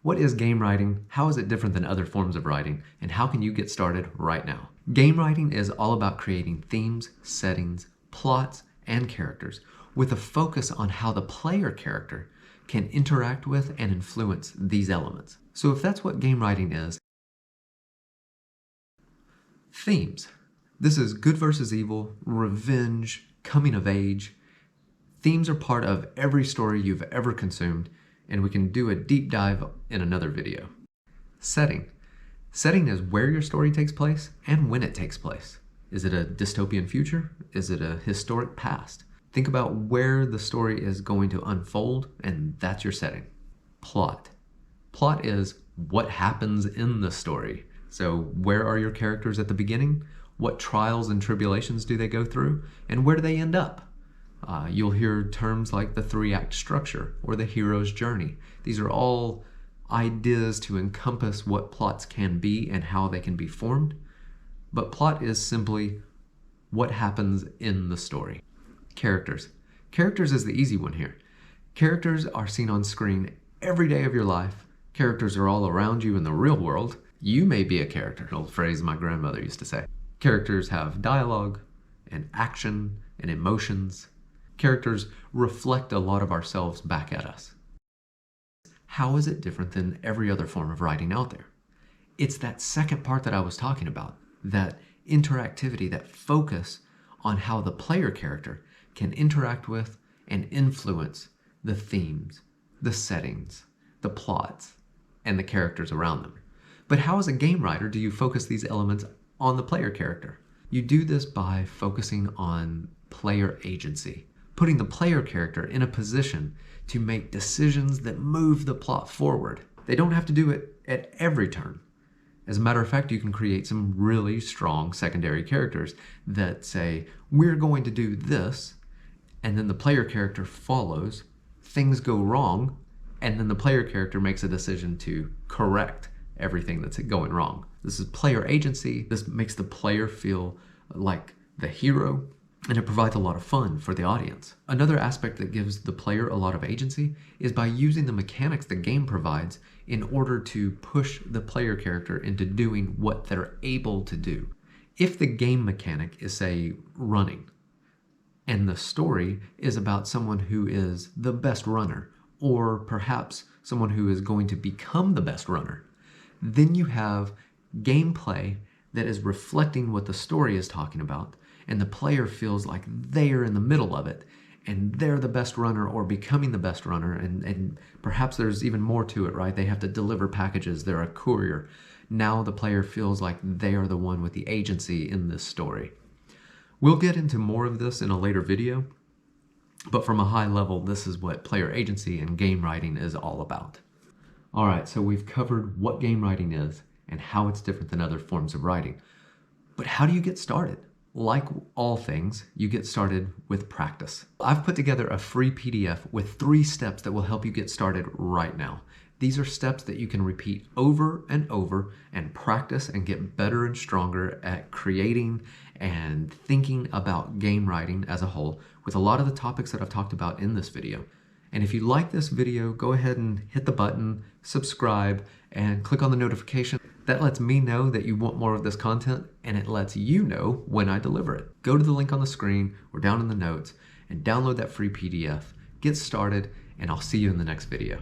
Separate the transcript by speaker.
Speaker 1: What is game writing? How is it different than other forms of writing? And how can you get started right now? Game writing is all about creating themes, settings, plots, and characters with a focus on how the player character can interact with and influence these elements. So if that's what game writing is, themes. This is good versus evil, revenge, coming of age. Themes are part of every story you've ever consumed, and we can do a deep dive in another video. Setting. Setting is where your story takes place and when it takes place. Is it a dystopian future? Is it a historic past? Think about where the story is going to unfold, and that's your setting. Plot. Plot is what happens in the story. So where are your characters at the beginning? What trials and tribulations do they go through? And where do they end up? You'll hear terms like the 3-act structure or the hero's journey. These are all ideas to encompass what plots can be and how they can be formed. But plot is simply what happens in the story. Characters. Characters is the easy one here. Characters are seen on screen every day of your life. Characters are all around you in the real world. You may be a character, an old phrase my grandmother used to say. Characters have dialogue and action and emotions. Characters reflect a lot of ourselves back at us. How is it different than every other form of writing out there? It's that second part that I was talking about, that interactivity, that focus on how the player character can interact with and influence the themes, the settings, the plots, and the characters around them. But how as a game writer do you focus these elements on the player character? You do this by focusing on player agency, putting the player character in a position to make decisions that move the plot forward. They don't have to do it at every turn. As a matter of fact, you can create some really strong secondary characters that say, we're going to do this, and then the player character follows, things go wrong, and then the player character makes a decision to correct everything that's going wrong. This is player agency. This makes the player feel like the hero, and it provides a lot of fun for the audience. Another aspect that gives the player a lot of agency is by using the mechanics the game provides in order to push the player character into doing what they're able to do. If the game mechanic is, say, running, and the story is about someone who is the best runner, or perhaps someone who is going to become the best runner, then you have gameplay that is reflecting what the story is talking about, and the player feels like they are in the middle of it, and they're the best runner or becoming the best runner, and perhaps there's even more to it, right? They have to deliver packages, they're a courier. Now the player feels like they are the one with the agency in this story. We'll get into more of this in a later video, but from a high level, this is what player agency and game writing is all about. All right, so we've covered what game writing is and how it's different than other forms of writing. But how do you get started? Like all things, you get started with practice. I've put together a free PDF with 3 steps that will help you get started right now. These are steps that you can repeat over and over and practice and get better and stronger at creating and thinking about game writing as a whole with a lot of the topics that I've talked about in this video. And if you like this video, go ahead and hit the button, subscribe, and click on the notification. That lets me know that you want more of this content, and it lets you know when I deliver it. Go to the link on the screen or down in the notes and download that free PDF. Get started, and I'll see you in the next video.